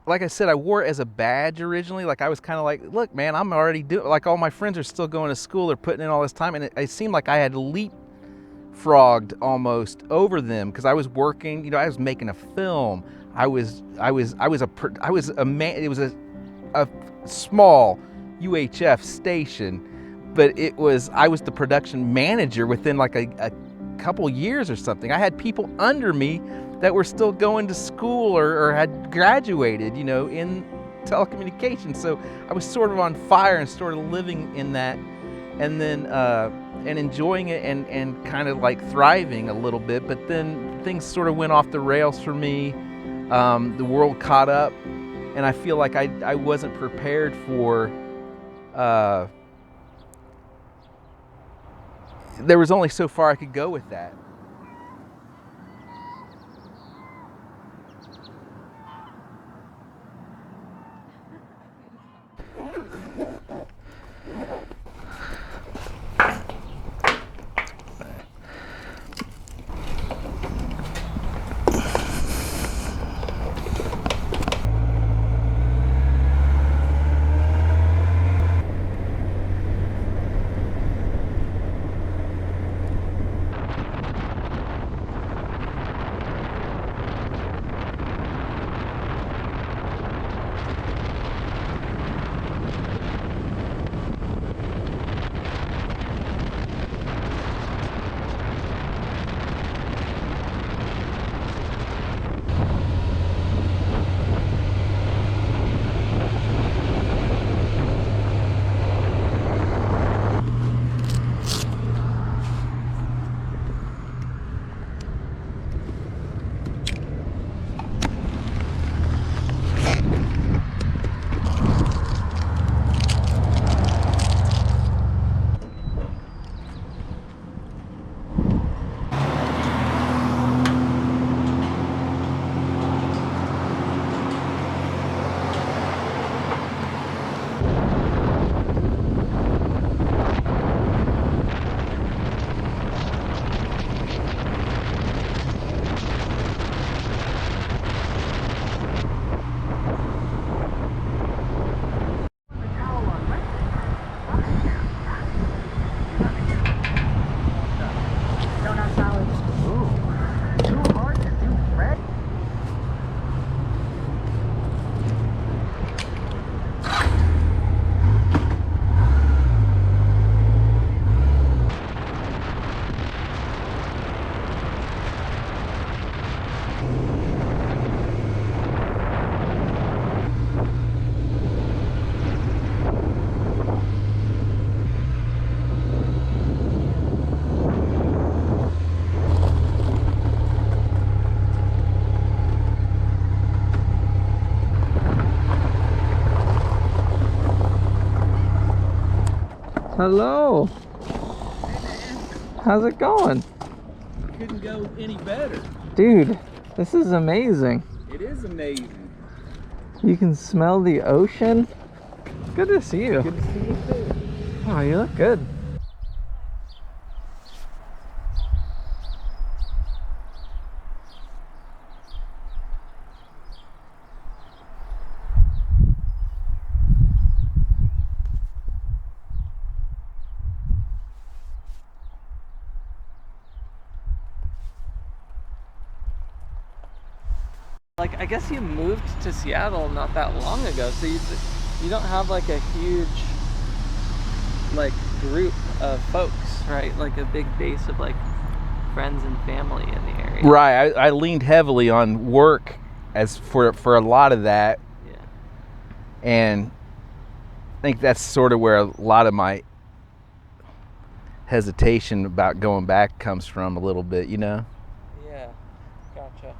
like I said, I wore it as a badge originally. Like I was kind of like, look, man, I'm already doing. Like all my friends are still going to school. They're putting in all this time, and it seemed like I had leapfrogged almost over them because I was working. You know, I was making a film. I was a man. It was a small UHF station, but I was the production manager within like a couple years or something. I had people under me that were still going to school or had graduated, you know, in telecommunications. So I was sort of on fire and sort of living in that, and then and enjoying it and kind of like thriving a little bit. But then things sort of went off the rails for me. The world caught up, and I feel like I wasn't prepared for. There was only so far I could go with that. Hello. How's it going? Couldn't go any better. Dude, this is amazing. It is amazing. You can smell the ocean. Good to see you. Good to see you too. Oh, you look good. Like, I guess you moved to Seattle not that long ago, so you don't have like a huge like group of folks, right? Like a big base of like friends and family in the area. Right. I leaned heavily on work as for a lot of that. Yeah. And I think that's sort of where a lot of my hesitation about going back comes from a little bit, you know? Yeah. Gotcha.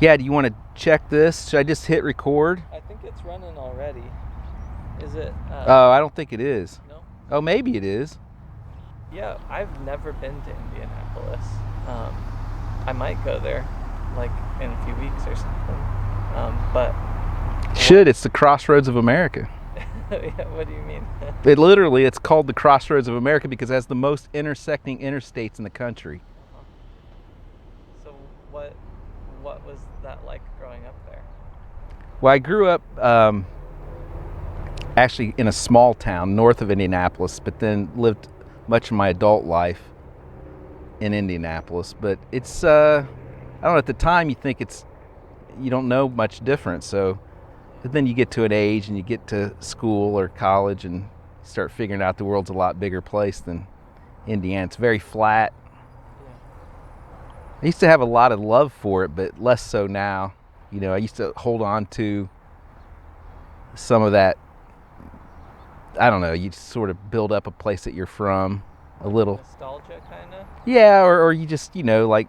Yeah, do you want to check this? Should I just hit record? I think it's running already. Is it? Oh, I don't think it is. No? Oh, maybe it is. Yeah, I've never been to Indianapolis. I might go there, like, in a few weeks or something. But... Should. It's the crossroads of America. Yeah, what do you mean? It's called the crossroads of America because it has the most intersecting interstates in the country. So what was that like growing up there? Well, I grew up actually in a small town north of Indianapolis, but then lived much of my adult life in Indianapolis. But it's I don't know, at the time you think you don't know much different. So but then you get to an age and you get to school or college and start figuring out the world's a lot bigger place than Indiana. It's very flat. I used to have a lot of love for it, but less so now. You know, I used to hold on to some of that. I don't know, you sort of build up a place that you're from a little. Nostalgia, kind of? Yeah, or you just, you know, like,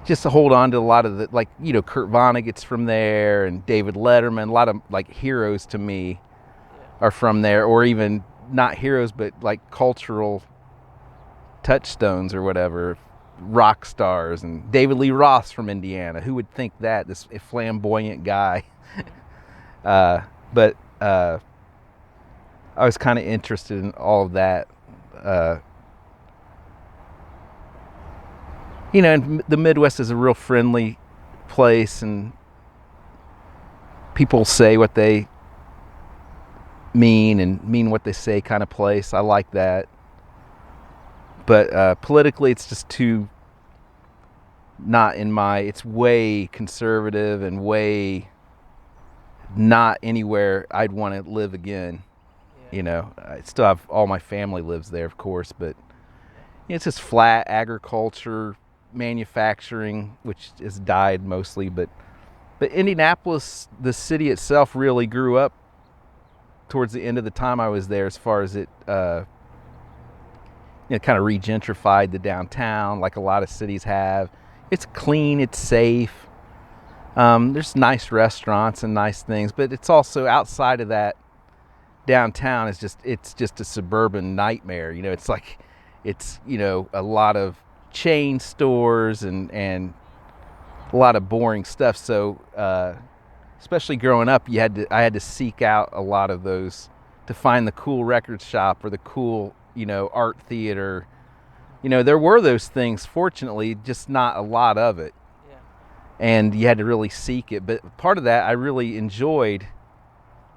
just to hold on to a lot of the, like, you know, Kurt Vonnegut's from there and David Letterman. A lot of, like, heroes to me are from there, or even not heroes, but like cultural touchstones or whatever, rock stars. And David Lee Roth's from Indiana. Who would think that, this flamboyant guy? But I was kind of interested in all of that. You know, and the Midwest is a real friendly place, and people say what they mean and mean what they say kind of place. I like that. But politically, it's just too not in my, it's way conservative and way not anywhere I'd want to live again. You know, I still have, all my family lives there, of course, but you know, it's just flat agriculture, manufacturing, which has died mostly. But Indianapolis, the city itself, really grew up towards the end of the time I was there, as far as it you know, kind of regentrified the downtown like a lot of cities have. It's clean, it's safe. There's nice restaurants and nice things, but it's also outside of that. Downtown is it's just a suburban nightmare. You know, it's like, it's, you know, a lot of chain stores and a lot of boring stuff. So especially growing up, I had to seek out a lot of those to find the cool record shop or the cool, you know, art theater. You know, there were those things, fortunately, just not a lot of it. Yeah. And you had to really seek it. But part of that I really enjoyed,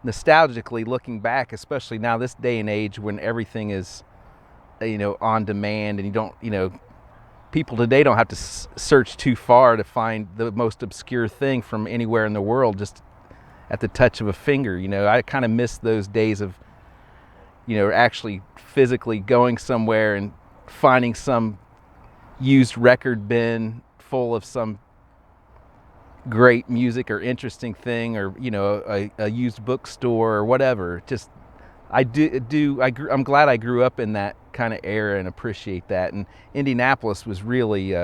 nostalgically looking back, especially now this day and age when everything is, you know, on demand, and you don't, you know, people today don't have to search too far to find the most obscure thing from anywhere in the world just at the touch of a finger. You know, I kind of miss those days of, you know, actually physically going somewhere and finding some used record bin full of some great music or interesting thing, or, you know, a used bookstore or whatever. Just I'm glad I grew up in that kind of era and appreciate that. And Indianapolis was really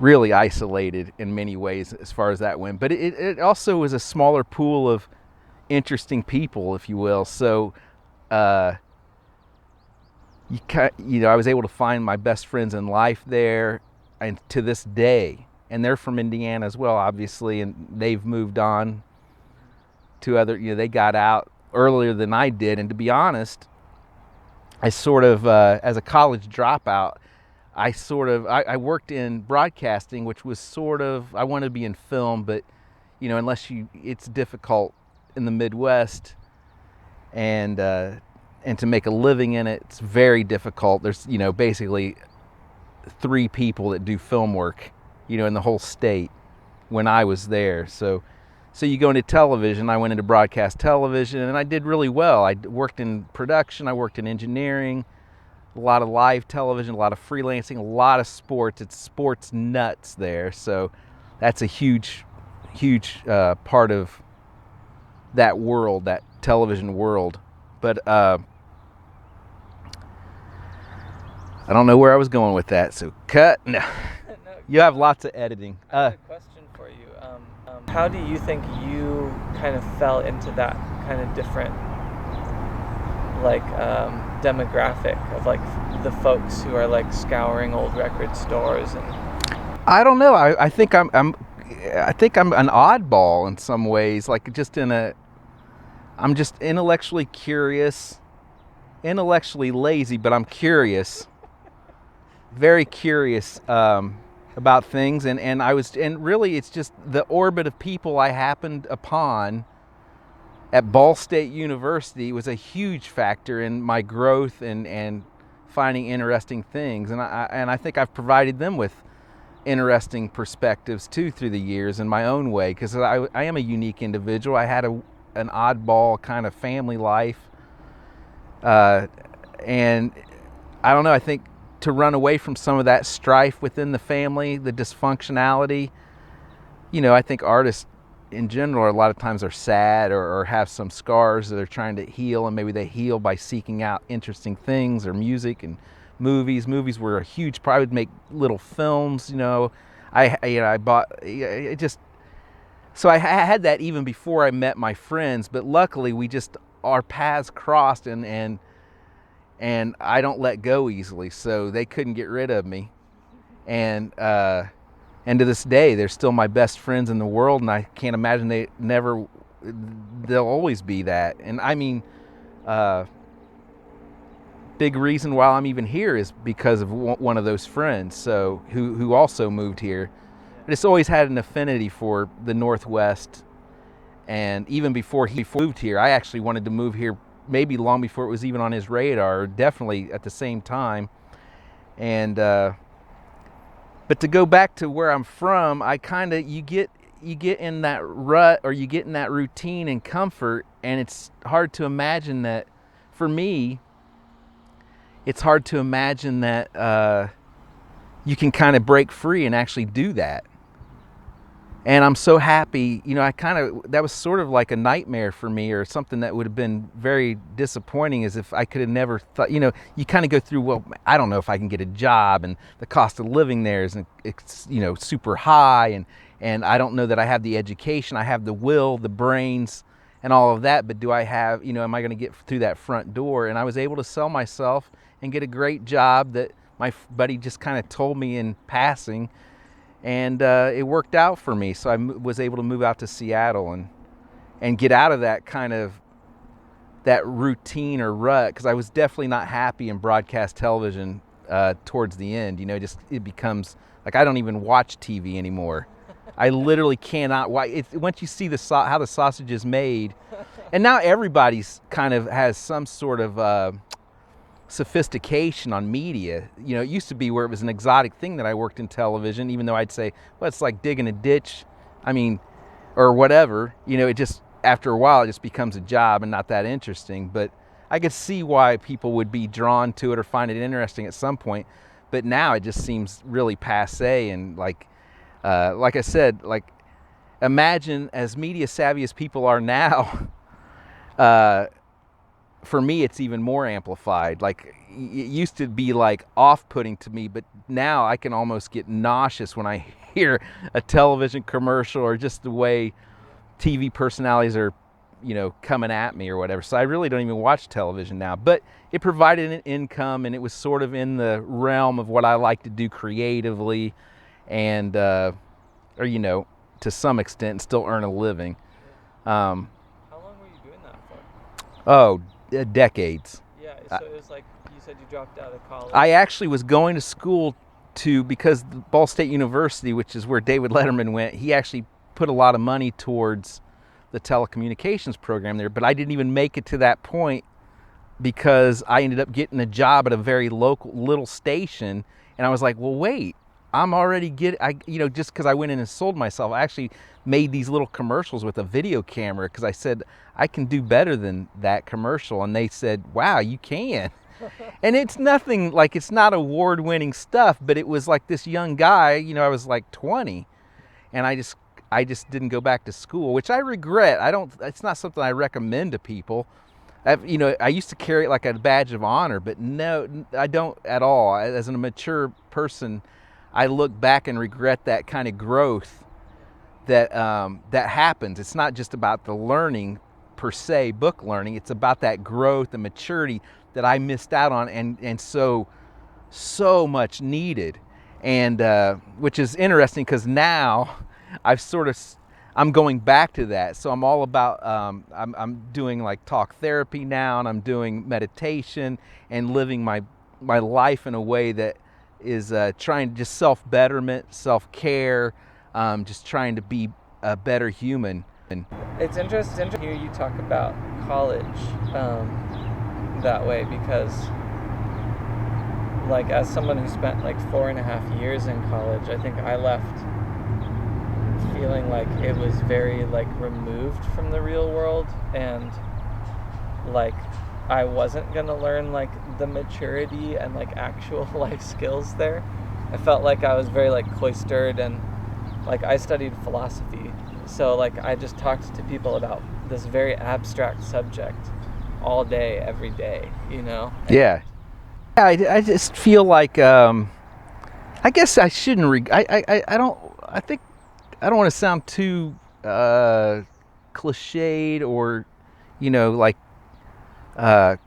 really isolated in many ways as far as that went, but it also was a smaller pool of interesting people, if you will. So you know, I was able to find my best friends in life there, and to this day, and they're from Indiana as well, obviously, and they've moved on to other, you know, they got out earlier than I did. And to be honest, I sort of, as a college dropout, I worked in broadcasting, which was sort of, I wanted to be in film, but, you know, it's difficult in the Midwest, and to make a living in it, it's very difficult. There's, you know, basically 3 people that do film work, you know, in the whole state when I was there. So you go into television. I went into broadcast television, and I did really well. I worked in production, I worked in engineering, a lot of live television, a lot of freelancing, a lot of sports. It's sports nuts there. So that's a huge part of that world, that television world. But I don't know where I was going with that, so cut. No. You have lots of editing. I have a question for you. How do you think you kind of fell into that kind of different, like, demographic of, like, the folks who are, like, scouring old record stores? And I don't know. I think I'm an oddball in some ways. Like, I'm just intellectually curious, intellectually lazy, but I'm curious, very curious about things, and really it's just the orbit of people I happened upon at Ball State University was a huge factor in my growth and finding interesting things, and I think I've provided them with interesting perspectives too through the years in my own way, because I am a unique individual. I had an oddball kind of family life, and I don't know, I think to run away from some of that strife within the family, the dysfunctionality, I think artists in general a lot of times are sad or have some scars that they're trying to heal, and maybe they heal by seeking out interesting things, or music and movies. Movies were a huge part. I would make little films, I bought it just, so I had that even before I met my friends, but luckily our paths crossed, and I don't let go easily, so they couldn't get rid of me. And to this day, they're still my best friends in the world, and I can't imagine they'll always be that. And I mean, big reason why I'm even here is because of one of those friends, so who also moved here. I just always had an affinity for the Northwest, and even before he moved here, I actually wanted to move here maybe long before it was even on his radar, definitely at the same time. And but to go back to where I'm from, I kind of, you get in that rut, or you get in that routine and comfort, and it's hard to imagine that, for me, it's hard to imagine that you can kind of break free and actually do that. And I'm so happy, that was sort of like a nightmare for me, or something that would have been very disappointing, as if I could have never thought, you kind of go through, well, I don't know if I can get a job, and the cost of living there is, it's, super high, and I don't know that I have the education, I have the will, the brains, and all of that, but do I have, am I going to get through that front door? And I was able to sell myself and get a great job that my buddy just kind of told me in passing. And it worked out for me, so I was able to move out to Seattle and get out of that kind of that routine or rut, because I was definitely not happy in broadcast television towards the end. It becomes like I don't even watch TV anymore. I literally cannot watch it. Once you see how the sausage is made, and now everybody's kind of has some sort of sophistication on media. It used to be where it was an exotic thing that I worked in television, even though I'd say, well, it's like digging a ditch, or whatever. It just, after a while, it just becomes a job and not that interesting. But I could see why people would be drawn to it or find it interesting at some point. But now it just seems really passé, and like I said, imagine, as media savvy as people are now, for me, it's even more amplified. Like, it used to be like off-putting to me, but now I can almost get nauseous when I hear a television commercial, or just the way TV personalities are, coming at me or whatever. So I really don't even watch television now, but it provided an income, and it was sort of in the realm of what I like to do creatively, and, to some extent still earn a living. How long were you doing that for? Decades. Yeah, so it was like, you said you dropped out of college. I actually was going to school because Ball State University, which is where David Letterman went, he actually put a lot of money towards the telecommunications program there, but I didn't even make it to that point, because I ended up getting a job at a very local little station, and I was like, well, wait, I'm already just because I went in and sold myself, I actually made these little commercials with a video camera, because I said, I can do better than that commercial. And they said, wow, you can. And it's nothing, like, it's not award-winning stuff, but it was like this young guy, I was like 20, and I just didn't go back to school, which I regret. It's not something I recommend to people. I used to carry it like a badge of honor, but no, I don't at all. As a mature person, I look back and regret that kind of growth that happens. It's not just about the learning per se, book learning. It's about that growth and maturity that I missed out on, and so much needed. And which is interesting, because now I'm going back to that. So I'm all about, I'm doing like talk therapy now, and I'm doing meditation and living my life in a way that trying just self-betterment, self-care, just trying to be a better human. It's interesting to hear you talk about college that way, because like as someone who spent like 4.5 years in college, I think I left feeling like it was very like removed from the real world, and like I wasn't gonna learn like the maturity and like actual life skills there. I felt like I was very like cloistered, and like I studied philosophy, so like I just talked to people about this very abstract subject all day, every day, you know? Yeah. I just feel like I guess I shouldn't. I don't. I think I don't want to sound too cliched or like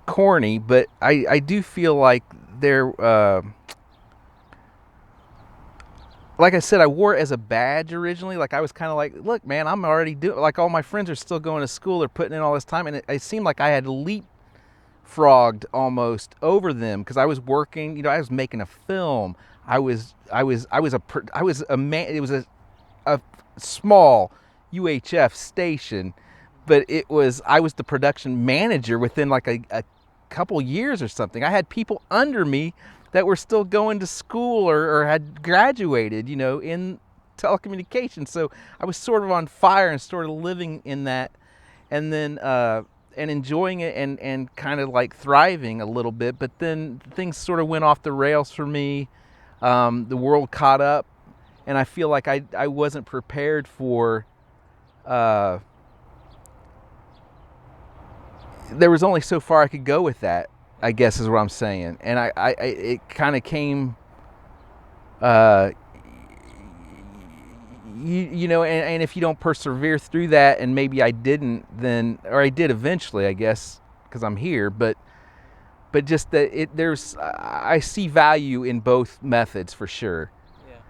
corny, but I do feel like there. Like I said, I wore it as a badge originally. Like I was kind of like, look, man, I'm already doing. Like all my friends are still going to school. They're putting in all this time, and it seemed like I had leapfrogged almost over them because I was working. I was making a film. I was a man. It was a small UHF station, but I was the production manager within like a couple years or something. I had people under me that were still going to school or had graduated, in telecommunications. So I was sort of on fire and sort of living in that, and then and enjoying it and kind of like thriving a little bit. But then things sort of went off the rails for me. The world caught up, and I feel like I wasn't prepared for. There was only so far I could go with that, I guess is what I'm saying. And it kind of came, and if you don't persevere through that, and maybe I didn't then, or I did eventually, I guess, because I'm here, but just that I see value in both methods for sure.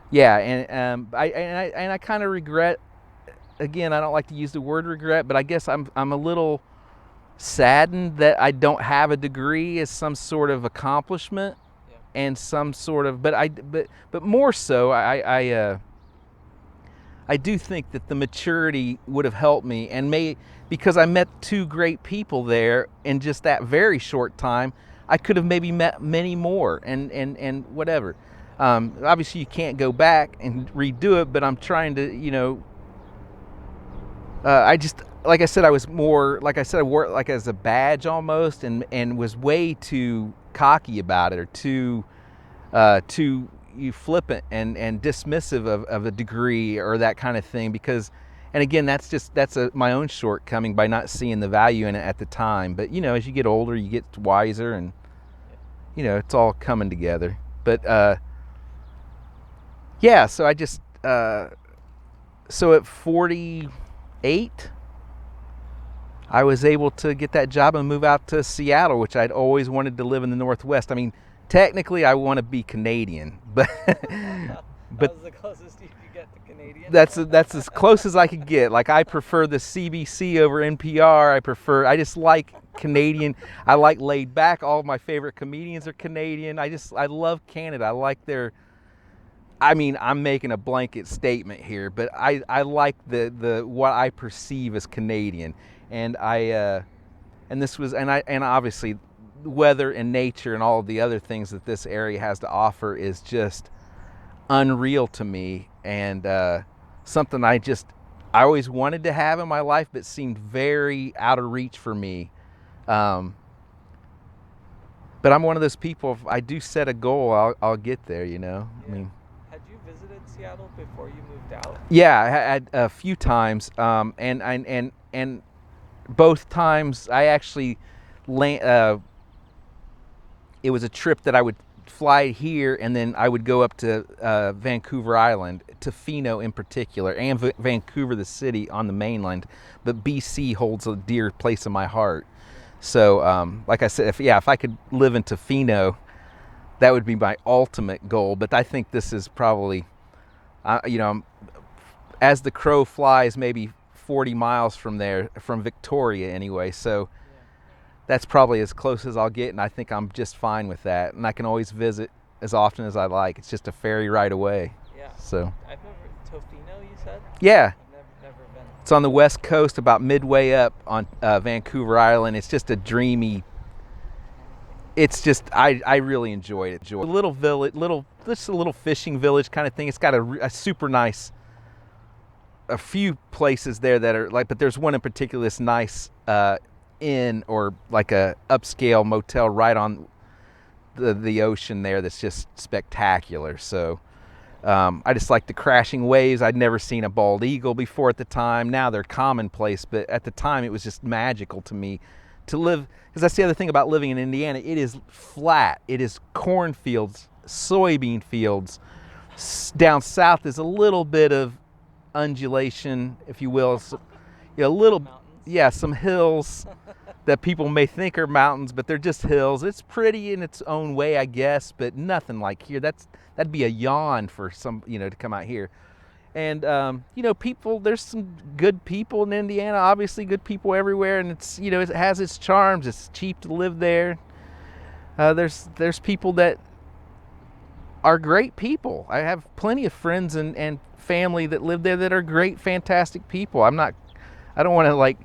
Yeah, and I kind of regret, again, I don't like to use the word regret, but I guess I'm a little saddened that I don't have a degree as some sort of accomplishment, and some sort of, but more so, I do think that the maturity would have helped me, and because I met two great people there in just that very short time, I could have maybe met many more, and whatever. Obviously you can't go back and redo it, but I'm trying to, I just, like I said, I wore it like as a badge almost, and was way too cocky about it, or too flippant and dismissive of a degree or that kind of thing, because, and again, that's my own shortcoming by not seeing the value in it at the time. But as you get older, you get wiser, and it's all coming together. But yeah, so I just so at 48, I was able to get that job and move out to Seattle, which I'd always wanted to live in the Northwest. I mean, technically I want to be Canadian, but That was the closest you could get to Canadian. that's as close as I could get. Like, I prefer the CBC over NPR. I just like Canadian. I like laid back. All of my favorite comedians are Canadian. I love Canada. I like I'm making a blanket statement here, but I like the what I perceive as Canadian, and and obviously weather and nature and all of the other things that this area has to offer is just unreal to me, and something I always wanted to have in my life, but seemed very out of reach for me. But I'm one of those people, if I do set a goal, I'll get there, Yeah. I mean, had you visited Seattle before you moved out? yeah, I had a few times, and both times I actually it was a trip that I would fly here, and then I would go up to Vancouver Island, to Fino in particular, and Vancouver the city on the mainland. But BC holds a dear place in my heart. So, like I said, if I could live in Tofino, that would be my ultimate goal. But I think this is probably, as the crow flies, maybe 40 miles from there, from Victoria anyway. So that's probably as close as I'll get, and I think I'm just fine with that. And I can always visit as often as I like. It's just a ferry ride away. Yeah. So. I've never Tofino, you said? Yeah. I've never been. It's on the west coast, about midway up on Vancouver Island. It's just a dreamy. It's just I really enjoyed it. A little village, just a little fishing village kind of thing. It's got a super nice. A few places there that are like, but there's one in particular that's nice inn or like a upscale motel right on the ocean there that's just spectacular. So I just like the crashing waves. I'd never seen a bald eagle before at the time. Now they're commonplace, but at the time it was just magical to me to live, because that's the other thing about living in Indiana. It is flat. It is cornfields, soybean fields. Down south is a little bit of undulation, if you will. So, a little, mountains. some hills that people may think are mountains, but they're just hills. It's pretty in its own way, I guess, but nothing like here. That'd be a yawn for some, to come out here. And people. There's some good people in Indiana. Obviously, good people everywhere, and it's it has its charms. It's cheap to live there. There's people that are great people. I have plenty of friends and family that live there that are great, fantastic people. I don't want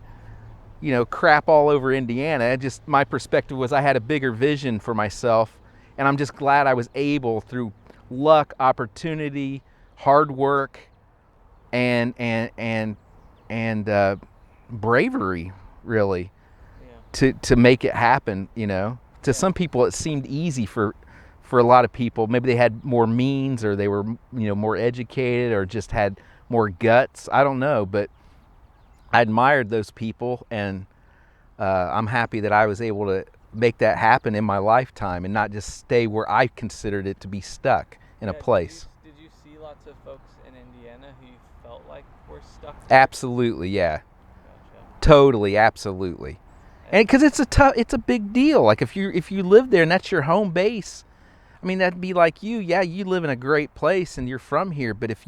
to crap all over Indiana. Just my perspective was I had a bigger vision for myself, and I'm just glad I was able, through luck, opportunity, hard work, and bravery, really, to make it happen. To some people it seemed easy. For a lot of people, maybe they had more means, or they were, more educated, or just had more guts. I don't know, but I admired those people, and I'm happy that I was able to make that happen in my lifetime and not just stay where I considered it to be stuck in a place. Did you see lots of folks in Indiana who you felt like were stuck? Absolutely, yeah. Gotcha. Totally, absolutely. And because it's a big deal. Like if you live there and that's your home base. I mean, that'd be like you live in a great place and you're from here, but if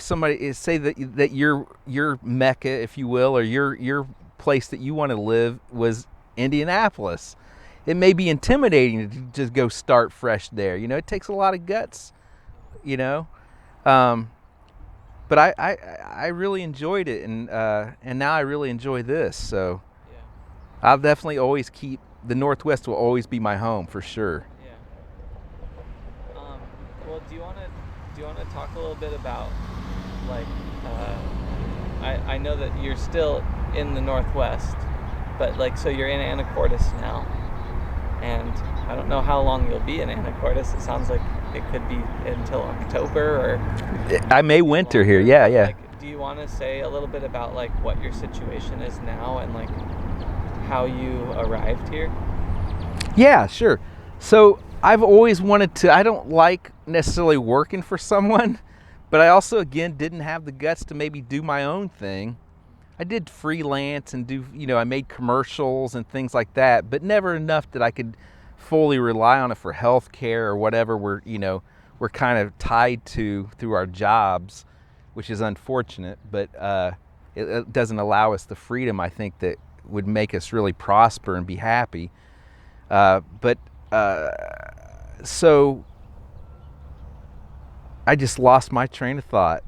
somebody is, say that your Mecca, if you will, or your place that you want to live was Indianapolis, it may be intimidating to just go start fresh there. It takes a lot of guts, but I really enjoyed it, and now I really enjoy this. So I'll definitely always keep the Northwest will always be my home for sure. Well, do you want to talk a little bit about, like, I know that you're still in the Northwest, but so you're in Anacortes now, and I don't know how long you'll be in Anacortes. It sounds like it could be until October, or I may winter here. Yeah. Do you want to say a little bit about what your situation is now and how you arrived here? Yeah, sure. So I've always wanted to, I don't like necessarily working for someone, but I also, again, didn't have the guts to maybe do my own thing. I did freelance and I made commercials and things like that, but never enough that I could fully rely on it for health care or whatever we're kind of tied to through our jobs, which is unfortunate, but it doesn't allow us the freedom, I think, that would make us really prosper and be happy. So I just lost my train of thought.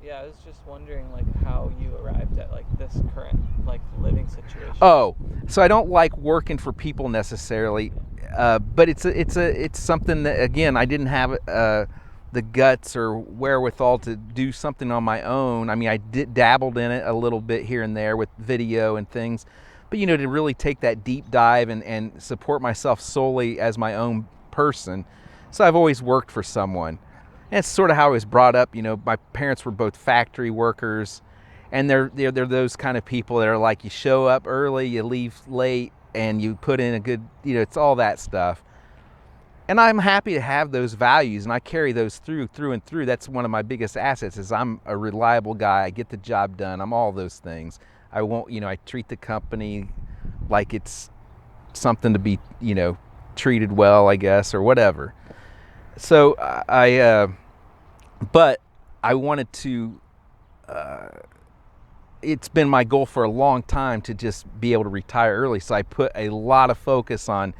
Yeah, I was just wondering how you arrived at this current living situation. Oh, so I don't like working for people necessarily, but it's something that, again, I didn't have the guts or wherewithal to do something on my own. I mean, I dabbled in it a little bit here and there with video and things, but to really take that deep dive and support myself solely as my own person. So I've always worked for someone. And it's sort of how I was brought up. My parents were both factory workers, and they're those kind of people that are you show up early, you leave late, and you put in a good, it's all that stuff. And I'm happy to have those values, and I carry those through and through. That's one of my biggest assets, is I'm a reliable guy. I get the job done. I'm all those things. I won't, I treat the company like it's something to be, treated well, I guess, or whatever. So but I wanted to, it's been my goal for a long time to just be able to retire early. So I put a lot of focus on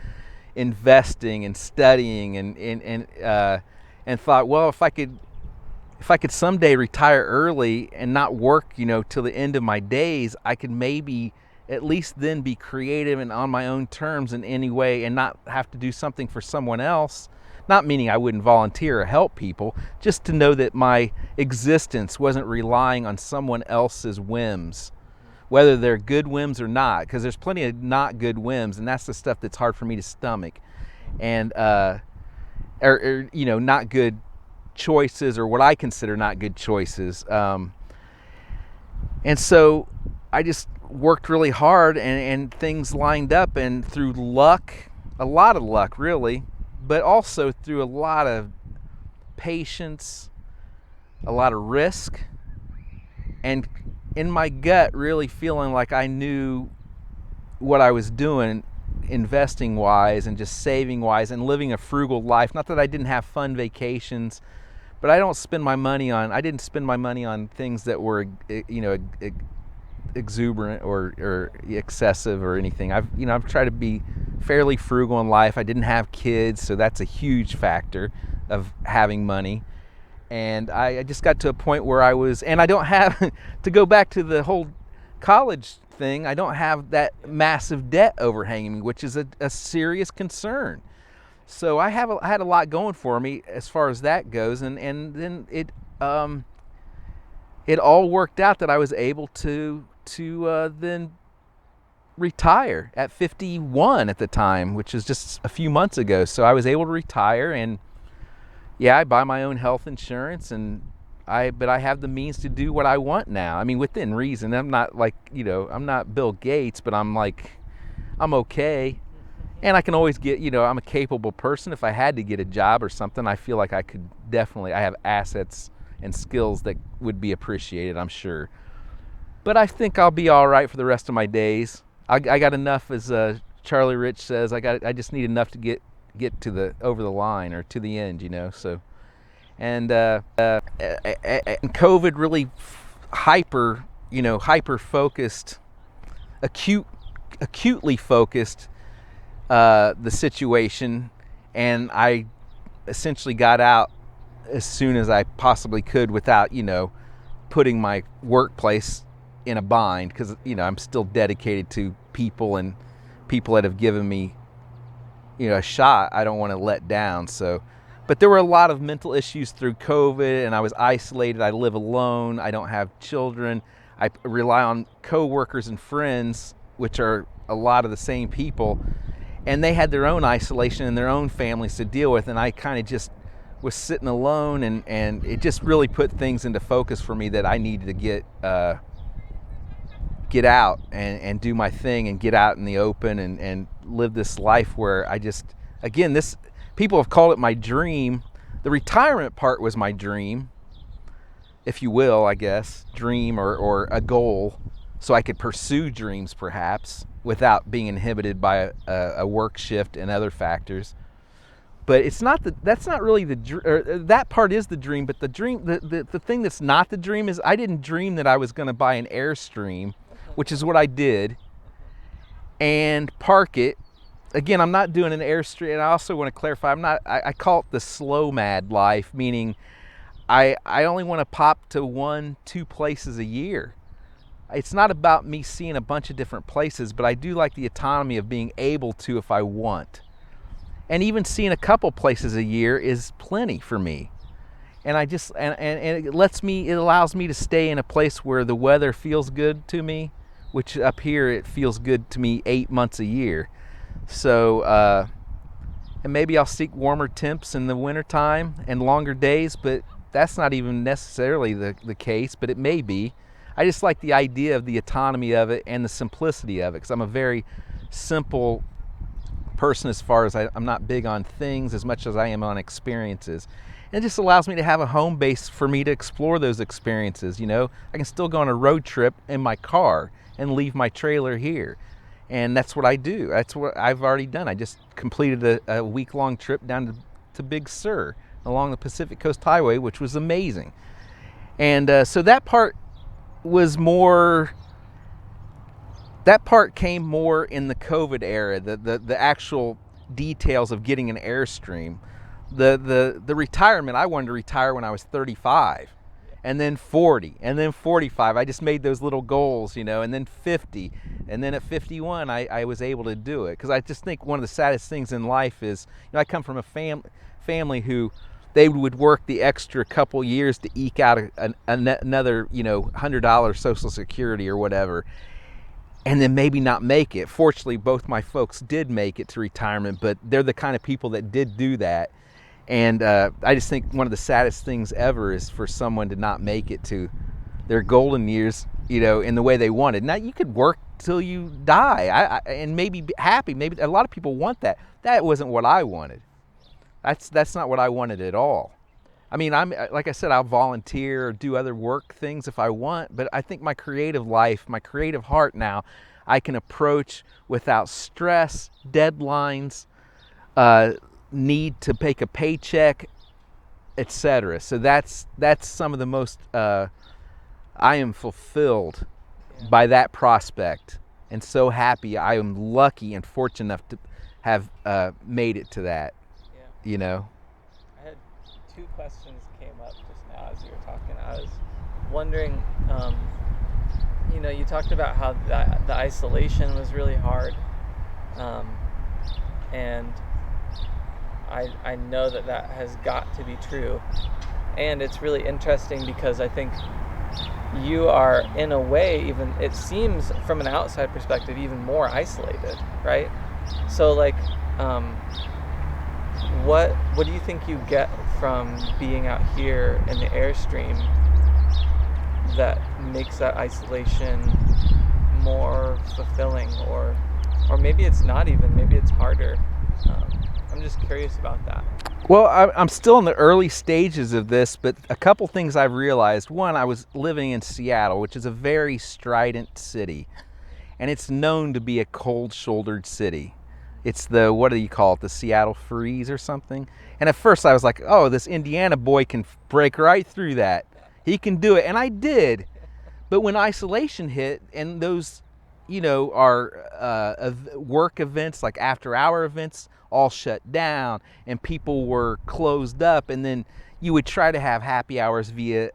investing and studying and thought, well, if I could someday retire early and not work, till the end of my days, I could maybe at least then be creative and on my own terms in any way and not have to do something for someone else. Not meaning I wouldn't volunteer or help people, just to know that my existence wasn't relying on someone else's whims, whether they're good whims or not, because there's plenty of not good whims, and that's the stuff that's hard for me to stomach. And, not good choices, or what I consider not good choices. And so I just worked really hard, and things lined up, and through luck, a lot of luck really, but also through a lot of patience, a lot of risk, and in my gut really feeling like I knew what I was doing, investing wise and just saving wise and living a frugal life. Not that I didn't have fun vacations, but I didn't spend my money on things that were, exuberant or excessive or anything. I've tried to be fairly frugal in life. I didn't have kids, so that's a huge factor of having money. And I just got to a point where I don't have, to go back to the whole college thing, I don't have that massive debt overhanging me, which is a serious concern. So I had a lot going for me as far as that goes, and then it all worked out that I was able to then retire at 51 at the time, which is just a few months ago. So I was able to retire, and I buy my own health insurance, but I have the means to do what I want now. I mean, within reason. I'm not like, I'm not Bill Gates, but I'm okay. And I can always get, I'm a capable person. If I had to get a job or something, I feel like I have assets and skills that would be appreciated, I'm sure. But I think I'll be all right for the rest of my days. I got enough, as Charlie Rich says, I just need enough to get to over the line or to the end, so. And COVID really hyper focused, acutely focused the situation, and I essentially got out as soon as I possibly could without, putting my workplace in a bind, because, I'm still dedicated to people, and people that have given me, a shot, I don't want to let down. So, but there were a lot of mental issues through COVID, and I was isolated. I live alone. I don't have children. I rely on coworkers and friends, which are a lot of the same people, and they had their own isolation and their own families to deal with, and I kind of just was sitting alone, and it just really put things into focus for me that I needed to get out and do my thing and get out in the open and live this life where I just, again, people have called it my dream. The retirement part was my dream, if you will, I guess, dream or a goal, so I could pursue dreams perhaps without being inhibited by a work shift and other factors. But it's not that's not really that part is the dream, but the dream, the thing that's not the dream is I didn't dream that I was going to buy an Airstream, which is what I did, and park it. Again, I'm not doing an Airstream, and I also want to clarify, I call it the slow mad life, meaning I only want to pop to 1-2 places a year. It's not about me seeing a bunch of different places, but I do like the autonomy of being able to if I want. And even seeing a couple places a year is plenty for me. And I just, and it allows me to stay in a place where the weather feels good to me, which up here it feels good to me 8 months a year. So, and maybe I'll seek warmer temps in the wintertime and longer days, but that's not even necessarily the case, but it may be. I just like the idea of the autonomy of it and the simplicity of it, because I'm a very simple person as far as I'm not big on things as much as I am on experiences. And it just allows me to have a home base for me to explore those experiences. I can still go on a road trip in my car and leave my trailer here. And that's what I do. That's what I've already done. I just completed a week-long trip down to Big Sur along the Pacific Coast Highway, which was amazing. And so that part came more in the COVID era, the actual details of getting an Airstream. The retirement, I wanted to retire when I was 35, and then 40, and then 45. I just made those little goals, you know, and then 50, and then at 51 I was able to do it. Because I just think one of the saddest things in life is, you know, I come from a family who they would work the extra couple years to eke out another, you know, $100 Social Security or whatever, and then maybe not make it. Fortunately, both my folks did make it to retirement, but they're the kind of people that did do that. And I just think one of the saddest things ever is for someone to not make it to their golden years, you know, in the way they wanted. Now, you could work till you die and maybe be happy. Maybe a lot of people want that. That wasn't what I wanted. That's not what I wanted at all. I mean, like I said, I'll volunteer or do other work things if I want, but I think my creative life, my creative heart now, I can approach without stress, deadlines, need to make a paycheck, etc. So that's some of the most I am fulfilled by that prospect, and so happy. I am lucky and fortunate enough to have made it to that. You know, I had two questions came up just now as you were talking. I was wondering, you know, you talked about how the isolation was really hard, and I know that has got to be true. And it's really interesting because I think you are, in a way, even, it seems from an outside perspective, even more isolated, right? So like, what do you think you get from being out here in the Airstream that makes that isolation more fulfilling, or maybe it's not even, maybe it's harder? I'm just curious about that. Well, I'm still in the early stages of this, but a couple things I've realized. One, I was living in Seattle, which is a very strident city, and it's known to be a cold-shouldered city. It's the, what do you call it, the Seattle Freeze or something? And at first I was like, oh, this Indiana boy can break right through that. He can do it, and I did. But when isolation hit, and those, you know, our work events, like after-hour events, all shut down, and people were closed up, and then you would try to have happy hours via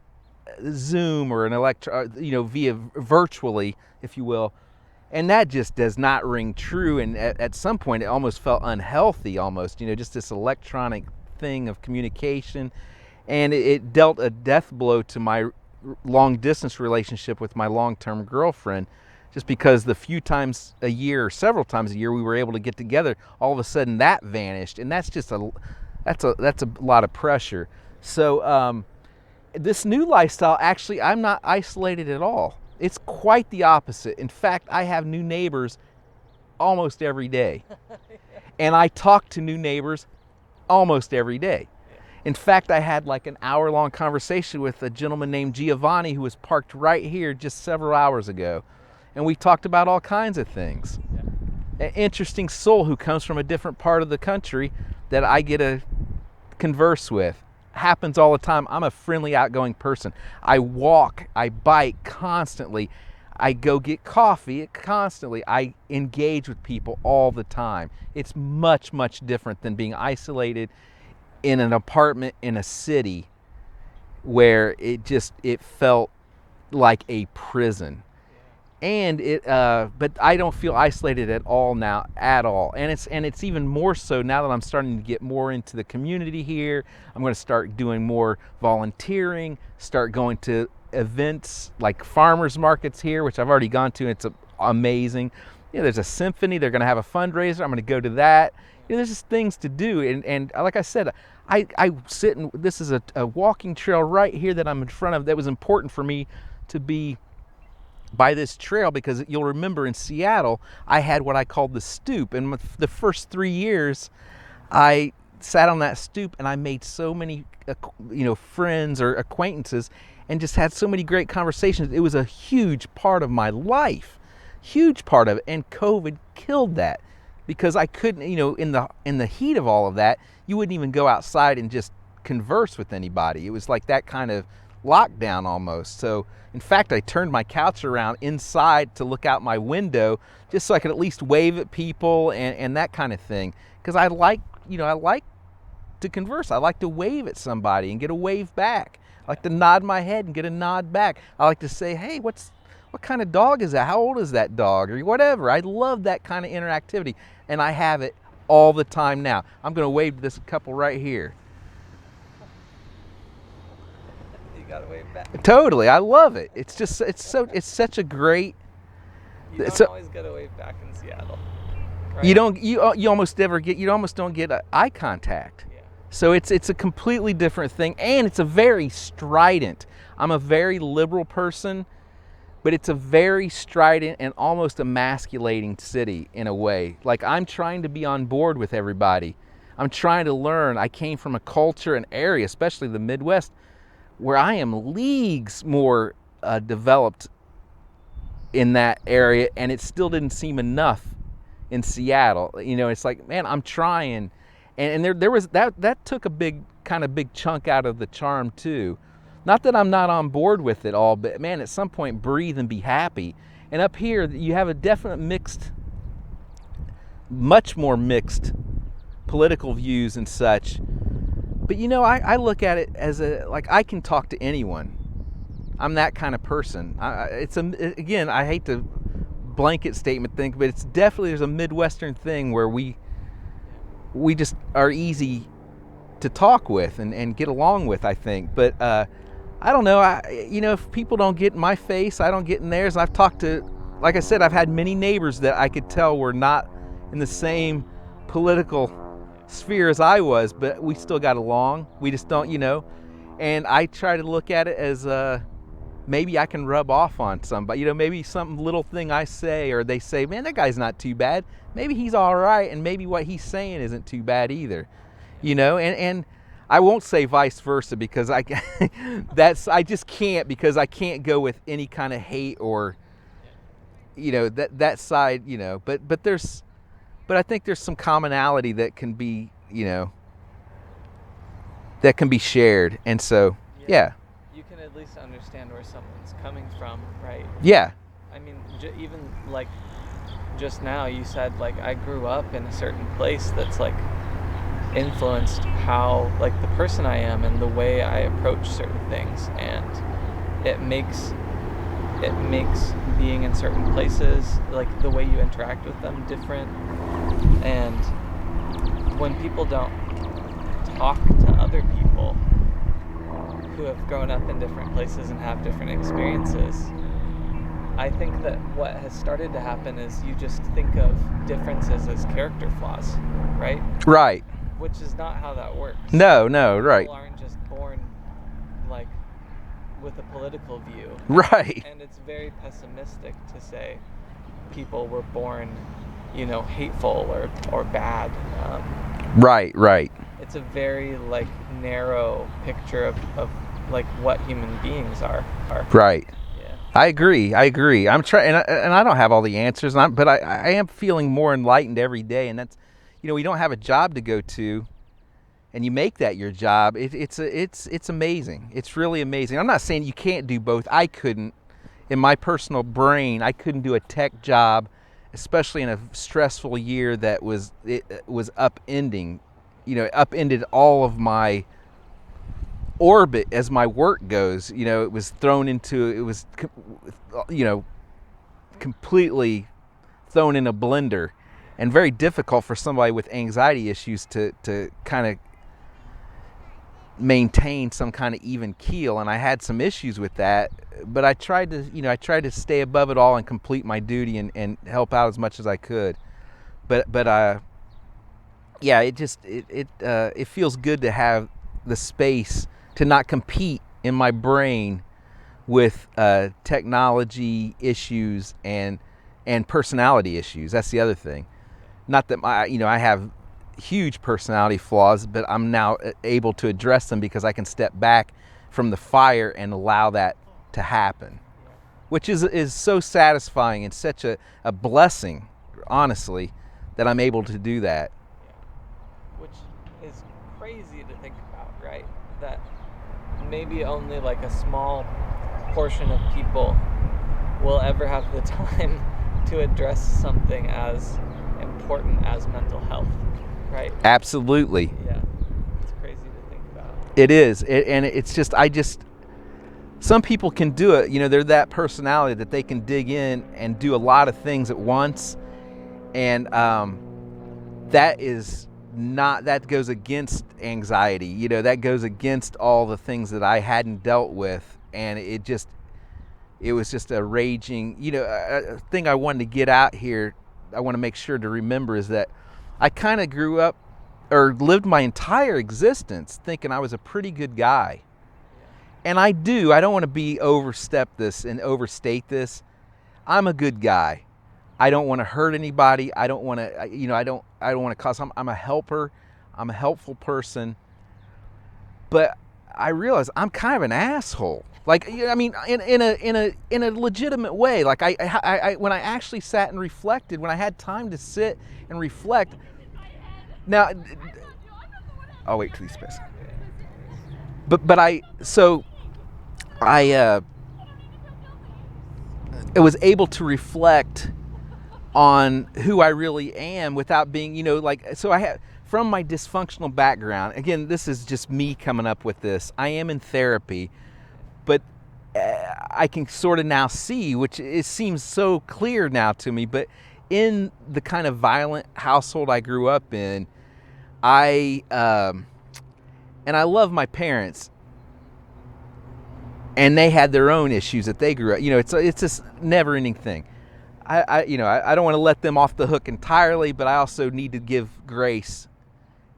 Zoom or via virtually, if you will, and that just does not ring true. And at some point, it almost felt unhealthy, almost, you know, just this electronic thing of communication, and it dealt a death blow to my long-distance relationship with my long-term girlfriend. Just because the few times a year, several times a year, we were able to get together, all of a sudden that vanished, and that's just that's a lot of pressure. So this new lifestyle, actually, I'm not isolated at all. It's quite the opposite. In fact, I have new neighbors almost every day, and I talk to new neighbors almost every day. In fact, I had like an hour-long conversation with a gentleman named Giovanni who was parked right here just several hours ago. And we talked about all kinds of things. An interesting soul who comes from a different part of the country that I get to converse with. Happens all the time. I'm a friendly, outgoing person. I walk, I bike constantly. I go get coffee constantly. I engage with people all the time. It's much, much different than being isolated in an apartment in a city where it felt like a prison. And but I don't feel isolated at all now, at all. And it's even more so now that I'm starting to get more into the community here. I'm going to start doing more volunteering, start going to events like farmers markets here, which I've already gone to. And it's amazing. You know, there's a symphony. They're going to have a fundraiser. I'm going to go to that. You know, there's just things to do. And like I said, I sit in, this is a walking trail right here that I'm in front of. That was important for me to be by this trail, because you'll remember in Seattle, I had what I called the stoop. And the first 3 years, I sat on that stoop and I made so many, friends or acquaintances, and just had so many great conversations. It was a huge part of my life, huge part of it. And COVID killed that, because I couldn't, in the heat of all of that, you wouldn't even go outside and just converse with anybody. It was like that kind of lockdown almost. So in fact, I turned my couch around inside to look out my window just so I could at least wave at people and that kind of thing. Because I like to converse. I like to wave at somebody and get a wave back. I like to nod my head and get a nod back. I like to say, hey, what kind of dog is that? How old is that dog? Or whatever. I love that kind of interactivity. And I have it all the time now. I'm going to wave to this couple right here. You gotta wave back. Totally. I love it. It's such a great... You don't always get a wave back in Seattle. Right? You almost don't get eye contact. Yeah. So it's a completely different thing, and it's a very strident. I'm a very liberal person, but it's a very strident and almost emasculating city in a way. Like, I'm trying to be on board with everybody. I'm trying to learn. I came from a culture and area, especially the Midwest, where I am leagues more developed in that area, and it still didn't seem enough in Seattle. You know, it's like, man, I'm trying, and there was that took a big chunk out of the charm too. Not that I'm not on board with it all, but man, at some point, breathe and be happy. And up here, you have a definite much more mixed political views and such. But you know, I look at it as I can talk to anyone. I'm that kind of person. Again, I hate to blanket statement thing, but it's definitely, there's a Midwestern thing where we just are easy to talk with and get along with, I think. But I don't know. If people don't get in my face, I don't get in theirs. I've talked to, like I said, I've had many neighbors that I could tell were not in the same political sphere as I was, but we still got along. We just don't, and I try to look at it as maybe I can rub off on somebody, maybe some little thing I say, or they say, man, that guy's not too bad. Maybe he's all right, and maybe what he's saying isn't too bad either, and I won't say vice versa, because I just can't, because I can't go with any kind of hate or, that side, but I think there's some commonality that can be, that can be shared. And so, yeah. You can at least understand where someone's coming from, right? Yeah. I mean, even like just now you said, like, I grew up in a certain place that's like influenced how, like, the person I am and the way I approach certain things. And it makes being in certain places, like the way you interact with them, different. And when people don't talk to other people who have grown up in different places and have different experiences, I think that what has started to happen is you just think of differences as character flaws, right? Right. Which is not how that works. No, right. People aren't just born like with a political view. Right. And it's very pessimistic to say people were born, hateful or bad. Right. It's a very like narrow picture of like what human beings are. Right. Yeah. I agree. I'm trying, and I don't have all the answers, but I am feeling more enlightened every day. And that's, we don't have a job to go to, and you make that your job. It's amazing. It's really amazing. I'm not saying you can't do both. I couldn't, in my personal brain, I couldn't do a tech job, especially in a stressful year that was upending, upended all of my orbit as my work goes. It was thrown into, completely thrown in a blender, and very difficult for somebody with anxiety issues to kind of maintain some kind of even keel. And I had some issues with that, but I tried to stay above it all and complete my duty and help out as much as I could. But yeah, it feels good to have the space to not compete in my brain with technology issues and personality issues. That's the other thing. Not that I have huge personality flaws, but I'm now able to address them because I can step back from the fire and allow that to happen, which is so satisfying and such a blessing, honestly, that I'm able to do that. Which is crazy to think about, right? That maybe only like a small portion of people will ever have the time to address something as important as mental health, right? Absolutely. Yeah, it's crazy to think about. It is. And it's just, some people can do it. You know, they're that personality that they can dig in and do a lot of things at once. And that goes against anxiety. You know, that goes against all the things that I hadn't dealt with. And it was just a raging, you know, a thing I wanted to get out here. I want to make sure to remember is that I kind of grew up or lived my entire existence thinking I was a pretty good guy. And I don't want to overstate this. I'm a good guy. I don't want to hurt anybody. I don't want to, you know, I don't want to cause. I'm a helper. I'm a helpful person. But I realize I'm kind of an asshole. Like, I mean, in a legitimate way. Like I when I actually sat and reflected, when I had time to sit and reflect. Now, I'll wait till he's pissed. But I was able to reflect on who I really am without being, you know, like, so I have, from my dysfunctional background, again, this is just me coming up with this. I am in therapy, but I can sort of now see, which it seems so clear now to me, but in the kind of violent household I grew up in, and I love my parents, and they had their own issues that they grew up. You know, it's this never-ending thing. I don't want to let them off the hook entirely, but I also need to give grace,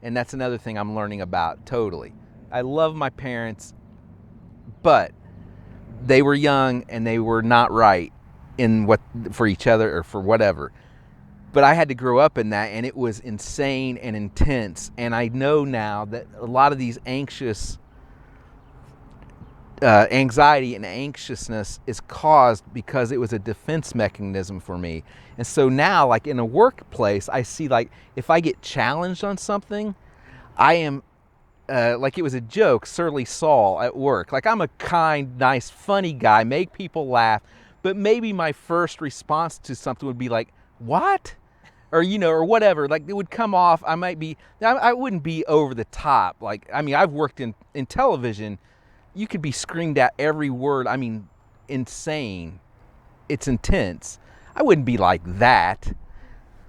and that's another thing I'm learning about totally. I love my parents, but they were young and they were not right in what for each other or for whatever. But I had to grow up in that, and it was insane and intense. And I know now that a lot of these anxiety and anxiousness is caused because it was a defense mechanism for me. And so now, like in a workplace, I see, like, if I get challenged on something, I am like it was a joke, surly Saul at work. Like, I'm a kind, nice, funny guy, make people laugh, but maybe my first response to something would be like, what? Or, you know, or whatever. Like, it would come off, I wouldn't be over the top. Like, I mean, I've worked in television. You could be screamed at every word. I mean, insane. It's intense. I wouldn't be like that,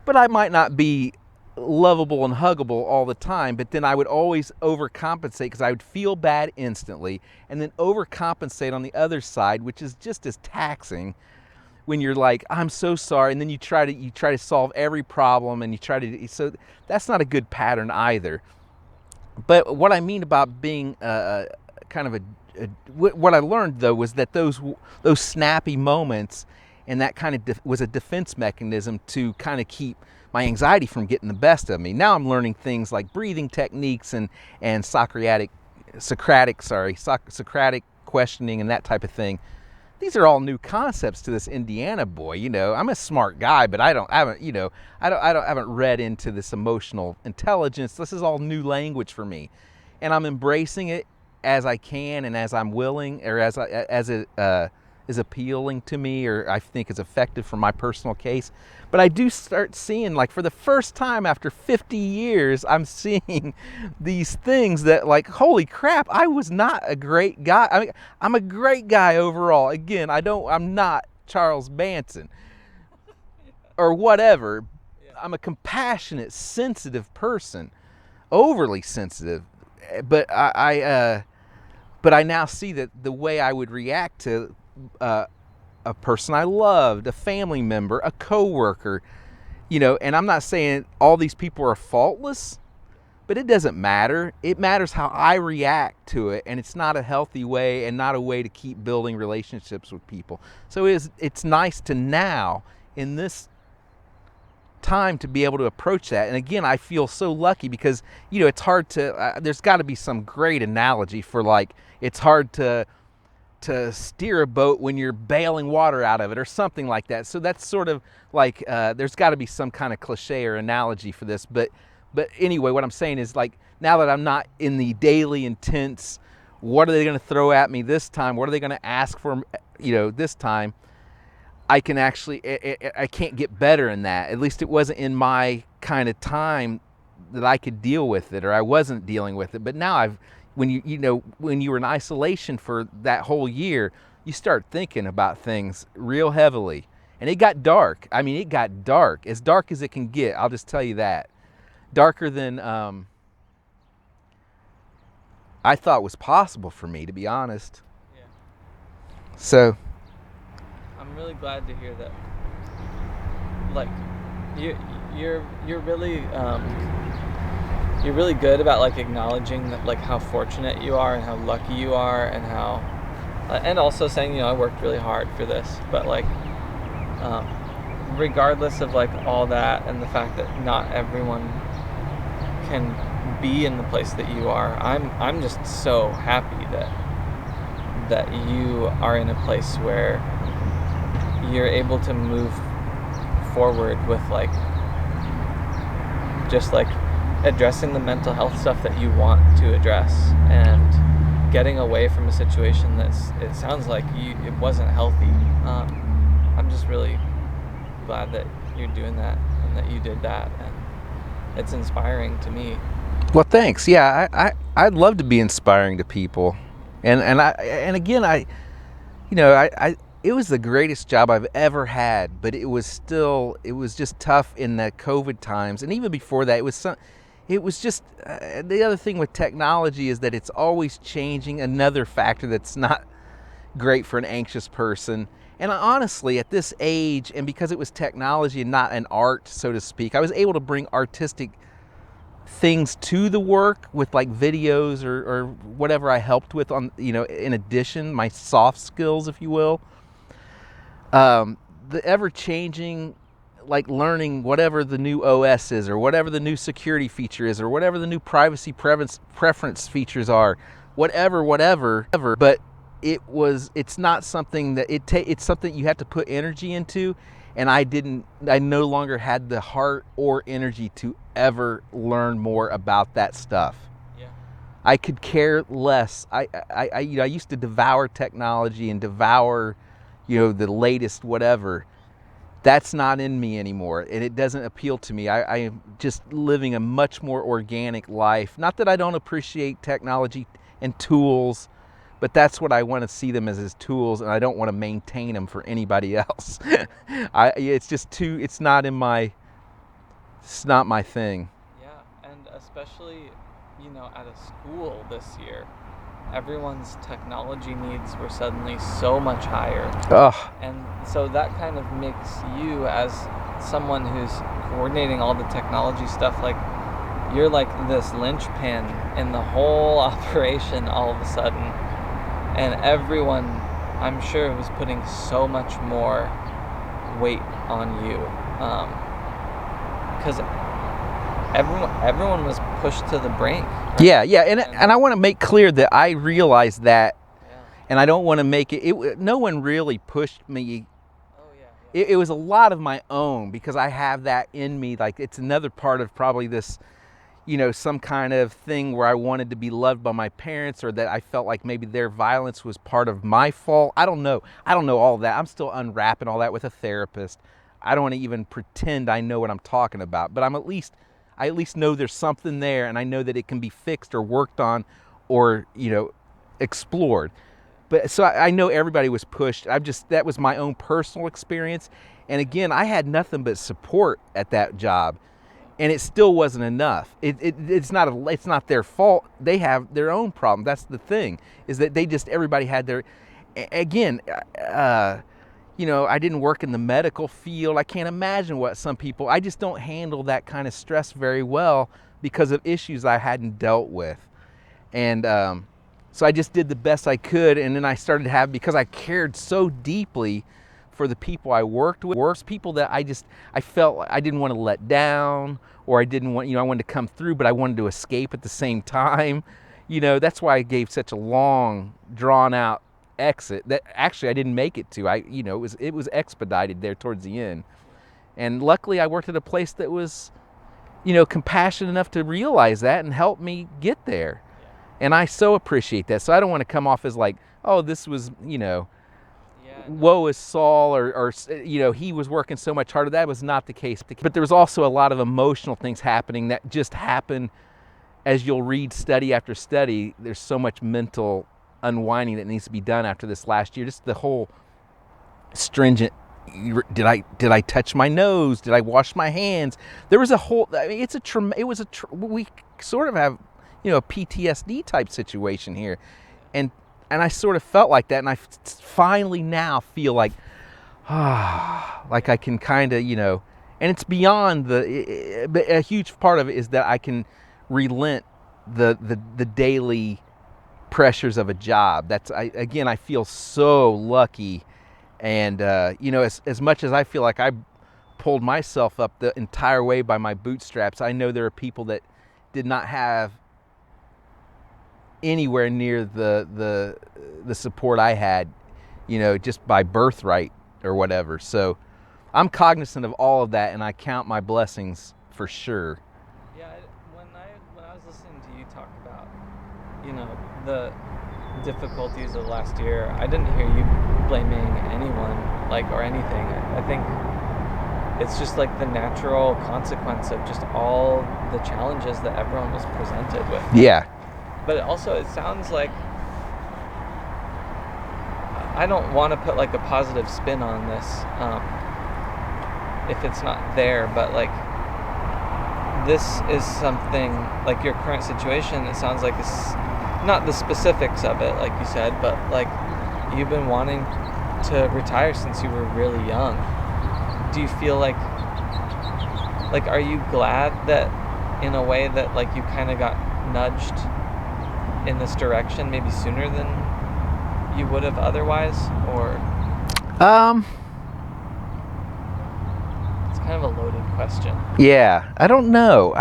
but I might not be lovable and huggable all the time, but then I would always overcompensate because I would feel bad instantly and then overcompensate on the other side, which is just as taxing when you're like, I'm so sorry, and then you try to solve every problem, and so that's not a good pattern either. But what I mean about being what I learned though was that those snappy moments and that kind of was a defense mechanism to kind of keep my anxiety from getting the best of me. Now I'm learning things like breathing techniques and Socratic questioning and that type of thing. These are all new concepts to this Indiana boy. You know, I'm a smart guy, but I haven't read into this emotional intelligence. This is all new language for me, and I'm embracing it as I can and as I'm willing, or as it is appealing to me, or I think is effective for my personal case. But I do start seeing, like, for the first time after 50 years, I'm seeing these things that, like, holy crap, I was not a great guy. I mean, I'm a great guy overall. Again, I'm not Charles Manson or whatever. I'm a compassionate, sensitive person, overly sensitive. But I now see that the way I would react to a person I loved, a family member, a coworker, you know, and I'm not saying all these people are faultless, but it doesn't matter. It matters how I react to it, and it's not a healthy way and not a way to keep building relationships with people. So it's nice to now, in this time, to be able to approach that. And again, I feel so lucky because, you know, it's hard to, there's got to be some great analogy for, like, it's hard to steer a boat when you're bailing water out of it or something like that. So that's sort of like, there's got to be some kind of cliche or analogy for this. But anyway, what I'm saying is, like, now that I'm not in the daily intense what are they going to throw at me this time? What are they going to ask for, this time? I can actually, I can't get better in that. At least it wasn't in my kind of time that I could deal with it, or I wasn't dealing with it. But now when you were in isolation for that whole year, you start thinking about things real heavily. And it got dark. I mean, it got dark as it can get. I'll just tell you that. Darker than I thought was possible for me, to be honest. Yeah. So I'm really glad to hear that. Like, you're really you're really good about like acknowledging that, like, how fortunate you are and how lucky you are, and how and also saying, I worked really hard for this, but like regardless of like all that and the fact that not everyone can be in the place that you are, I'm just so happy that you are in a place where you're able to move forward with like just like addressing the mental health stuff that you want to address, and getting away from a situation it sounds like it wasn't healthy. I'm just really glad that you're doing that and that you did that, and it's inspiring to me. Well, thanks. Yeah, I'd love to be inspiring to people, and again, it was the greatest job I've ever had, but it was just tough in the COVID times, and even before that, it was just the other thing with technology is that it's always changing. Another factor that's not great for an anxious person. And honestly, at this age, and because it was technology and not an art, so to speak, I was able to bring artistic things to the work with like videos or whatever I helped with on, in addition, my soft skills, if you will. The ever-changing, like learning whatever the new OS is, or whatever the new security feature is, or whatever the new privacy preference features are, whatever. But it's not something that it's something you have to put energy into, and I no longer had the heart or energy to ever learn more about that stuff. Yeah. I could care less. I used to devour technology and devour, the latest whatever. That's not in me anymore, and it doesn't appeal to me. I am just living a much more organic life. Not that I don't appreciate technology and tools, but that's what I want to see them as tools, and I don't want to maintain them for anybody else. It's not my thing. Yeah, and especially, at a school this year, everyone's technology needs were suddenly so much higher. Ugh. And so that kind of makes you, as someone who's coordinating all the technology stuff, like, you're like this linchpin in the whole operation all of a sudden. And everyone, I'm sure, was putting so much more weight on you. Because everyone was pushed to the brink. Right? Yeah, and I want to make clear that I realize that, and I don't want to make it. No one really pushed me. Oh yeah. It was a lot of my own, because I have that in me. Like, it's another part of probably this, some kind of thing where I wanted to be loved by my parents, or that I felt like maybe their violence was part of my fault. I don't know all that. I'm still unwrapping all that with a therapist. I don't want to even pretend I know what I'm talking about, but I at least know there's something there, and I know that it can be fixed or worked on or, explored. But so I know everybody was pushed. That was my own personal experience. And again, I had nothing but support at that job, and it still wasn't enough. It's not their fault. They have their own problem. That's the thing, is that everybody had their, again, I didn't work in the medical field. I can't imagine what some people, I just don't handle that kind of stress very well because of issues I hadn't dealt with. And so I just did the best I could. And then I started to have, because I cared so deeply for the people I worked with, people that I felt I didn't want to let down, or I didn't want, I wanted to come through, but I wanted to escape at the same time. That's why I gave such a long, drawn out exit that actually I didn't make it to. It was expedited there towards the end. And luckily I worked at a place that was, compassionate enough to realize that and help me get there. And I so appreciate that. So I don't want to come off as like, oh, this was, Yeah, woe is Saul, or he was working so much harder. That was not the case. But there was also a lot of emotional things happening that just happen as you'll read study after study. There's so much mental unwinding that needs to be done after this last year. Just the whole stringent, did I touch my nose? Did I wash my hands? There was a whole, I mean, we sort of have, a PTSD type situation here. And I sort of felt like that, and I finally now feel like, like I can kind of, and it's beyond a huge part of it is that I can relent the daily pressures of a job. I feel so lucky, and as much as I feel like I pulled myself up the entire way by my bootstraps, I know there are people that did not have anywhere near the support I had, just by birthright or whatever. So I'm cognizant of all of that, and I count my blessings for sure. Yeah, when I was listening to you talk about, the difficulties of last year, I didn't hear you blaming anyone, or anything. I think it's just like the natural consequence of just all the challenges that everyone was presented with. Yeah. But also, it sounds like, I don't want to put like a positive spin on this, if it's not there, but this is something, like your current situation, it sounds like it's not the specifics of it, like you said, but you've been wanting to retire since you were really young. Do you feel like are you glad that in a way that you kind of got nudged in this direction maybe sooner than you would have otherwise, or it's kind of a loaded question. Yeah, I don't know.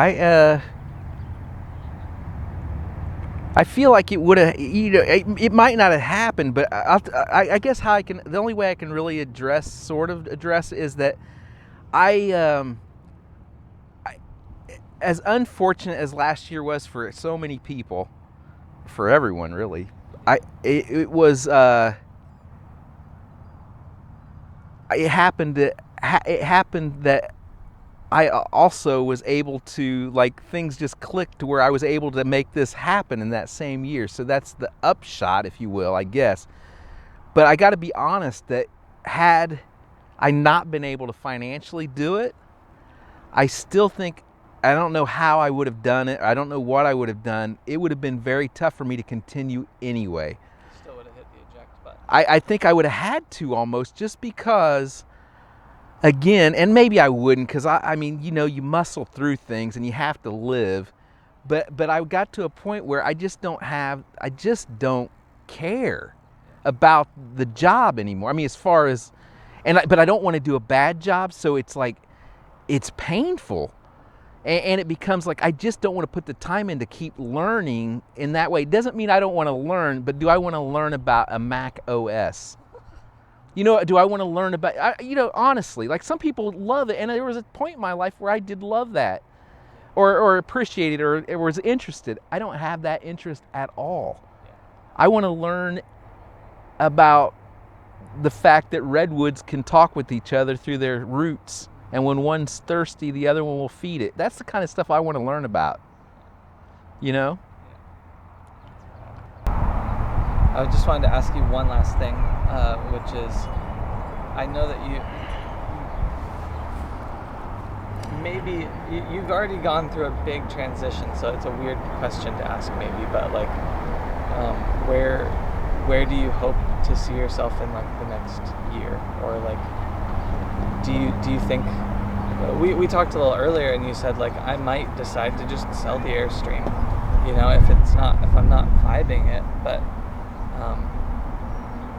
I feel like it would have, it might not have happened, but I guess the only way I can really address is that as unfortunate as last year was for so many people, for everyone really, it happened that I also was able to, things just clicked to where I was able to make this happen in that same year. So that's the upshot, if you will, I guess. But I got to be honest that had I not been able to financially do it, I still think, I don't know how I would have done it. I don't know what I would have done. It would have been very tough for me to continue anyway. Still would have hit the eject button. I think I would have had to, almost, just because, again, and maybe I wouldn't, because I mean, you muscle through things and you have to live. But I got to a point where I just don't care about the job anymore. I mean, as far as, but I don't want to do a bad job, so it's it's painful. And it becomes I just don't want to put the time in to keep learning in that way. It doesn't mean I don't want to learn, but do I want to learn about a Mac OS? Do I want to learn about, honestly, some people love it. And there was a point in my life where I did love that or appreciate it or was interested. I don't have that interest at all. I want to learn about the fact that redwoods can talk with each other through their roots. And when one's thirsty, the other one will feed it. That's the kind of stuff I want to learn about. I just wanted to ask you one last thing, which is, I know that you've already gone through a big transition, so it's a weird question to ask maybe, but where do you hope to see yourself in the next year? Or do you think, we talked a little earlier and you said I might decide to just sell the Airstream, if I'm not vibing it, but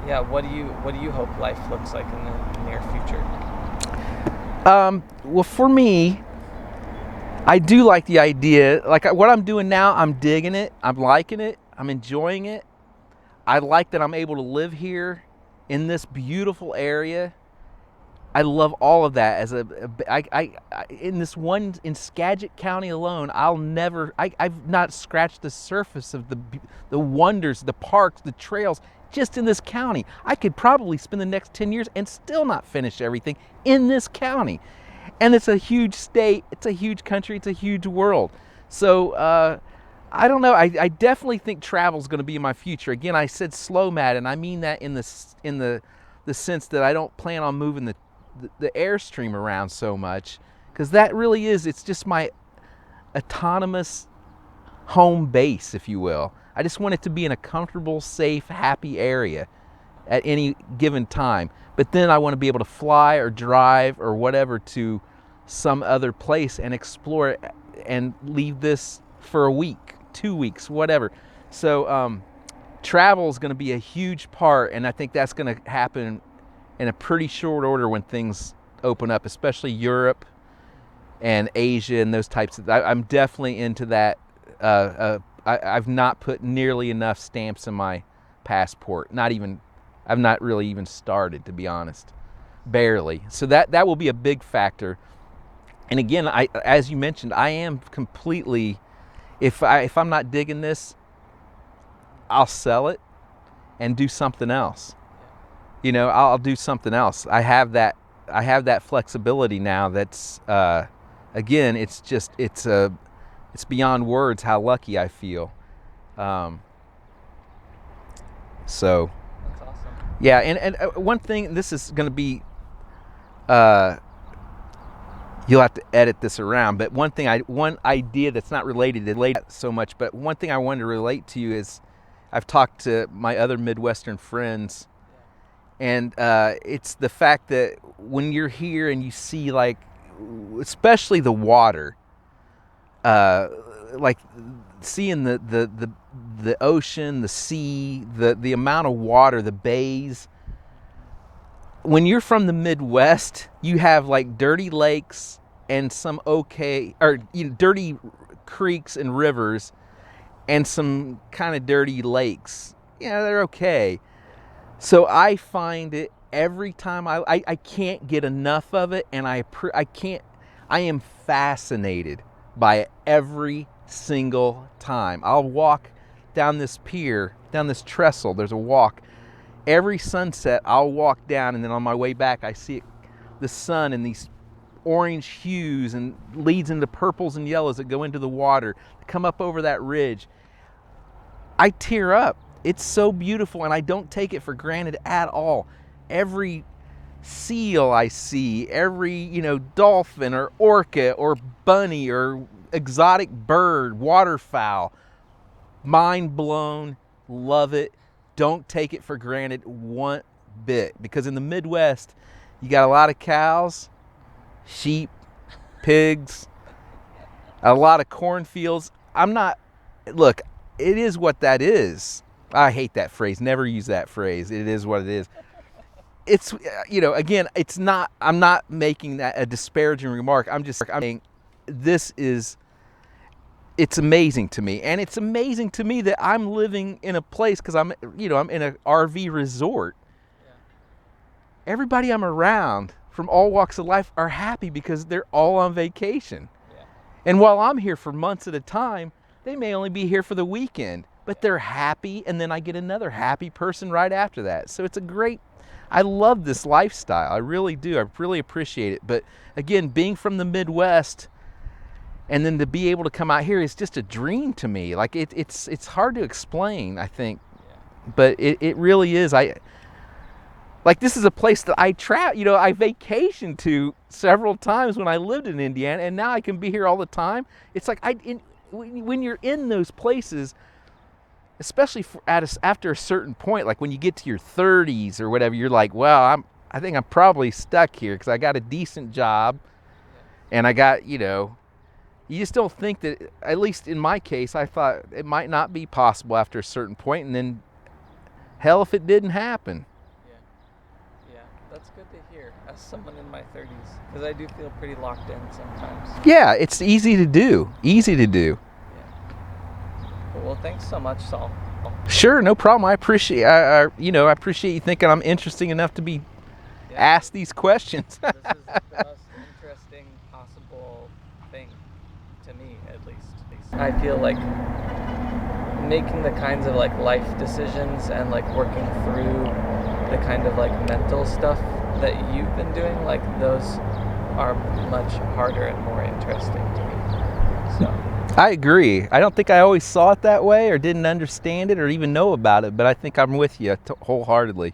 yeah, what do you hope life looks like in the near future? Well, for me, I do like the idea, what I'm doing now, I'm digging it, I'm liking it, I'm enjoying it. I like that I'm able to live here in this beautiful area I love all of that. As in this one, in Skagit County alone, I've not scratched the surface of the wonders, the parks, the trails, just in this county. I could probably spend the next 10 years and still not finish everything in this county. And it's a huge state, it's a huge country, it's a huge world. So I don't know. I definitely think travel is going to be in my future. Again, I said slow mat, and I mean that in the sense that I don't plan on moving the Airstream around so much, because that really is, it's just my autonomous home base, if you will. I just want it to be in a comfortable, safe, happy area at any given time. But then I want to be able to fly or drive or whatever to some other place and explore it and leave this for a week, 2 weeks, whatever. So travel is going to be a huge part, and I think that's going to happen in a pretty short order when things open up, especially Europe and Asia and those types of. I'm definitely into that. I've not put nearly enough stamps in my passport. I've not really even started, to be honest, barely. So that will be a big factor. And again, as you mentioned, I am completely. If I'm not digging this, I'll sell it and do something else. You know, I'll do something else. I have that flexibility now. That's again, it's beyond words how lucky I feel. So That's awesome. yeah, and one thing, this is going to be you'll have to edit this around, but one idea that's not related so much, but one thing I wanted to relate to you is I've talked to my other Midwestern friends. And it's the fact that when you're here and you see, like, especially the water, like seeing the ocean, the sea, the amount of water, the bays. When you're from the Midwest, you have like dirty lakes and some dirty creeks and rivers, and some kind of dirty lakes. Yeah, they're okay. So I find it every time I can't get enough of it, and I am fascinated by it every single time. I'll walk down this pier, down this trestle, there's a walk. Every sunset I'll walk down, and then on my way back I see the sun in these orange hues and leads into purples and yellows that go into the water, come up over that ridge. I tear up. It's so beautiful, and I don't take it for granted at all. Every seal I see, every dolphin or orca or bunny or exotic bird, waterfowl, mind blown, love it. Don't take it for granted one bit, because in the Midwest, you got a lot of cows, sheep, pigs, a lot of cornfields. Look, it is what that is. I hate that phrase. Never use that phrase. It is what it is. It's, again, it's not, I'm not making that a disparaging remark. I'm saying it's amazing to me. And it's amazing to me that I'm living in a place, because I'm in an RV resort. Yeah. Everybody I'm around from all walks of life are happy because they're all on vacation. Yeah. And while I'm here for months at a time, they may only be here for the weekend. But they're happy, and then I get another happy person right after that. So it's I love this lifestyle. I really do. I really appreciate it. But again, being from the Midwest, and then to be able to come out here is just a dream to me. Like it's hard to explain, I think. Yeah. But it really is. This is a place that I vacationed to several times when I lived in Indiana, and now I can be here all the time. It's like when you're in those places, especially after a certain point, like when you get to your 30s or whatever, you're like, well, I think I'm probably stuck here because I got a decent job, and I got, you just don't think that, at least in my case, I thought it might not be possible after a certain point, and then hell if it didn't happen. Yeah, that's good to hear as someone in my 30s, because I do feel pretty locked in sometimes. Yeah, it's easy to do. Well, thanks so much, Saul. Sure, no problem. I appreciate I appreciate you thinking I'm interesting enough to be ask these questions. This is the most interesting possible thing to me, at least. I feel like making the kinds of like life decisions and like working through the kind of like mental stuff that you've been doing, like those are much harder and more interesting to me. So I agree. I don't think I always saw it that way or didn't understand it or even know about it, but I think I'm with you wholeheartedly.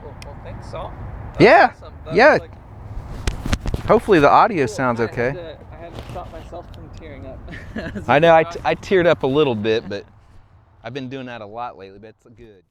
Well, thanks, Saul. Yeah, Awesome. yeah. Like, hopefully the audio cool. sounds okay. I had to stop myself from tearing up. I know I teared up a little bit, but I've been doing that a lot lately, but it's good.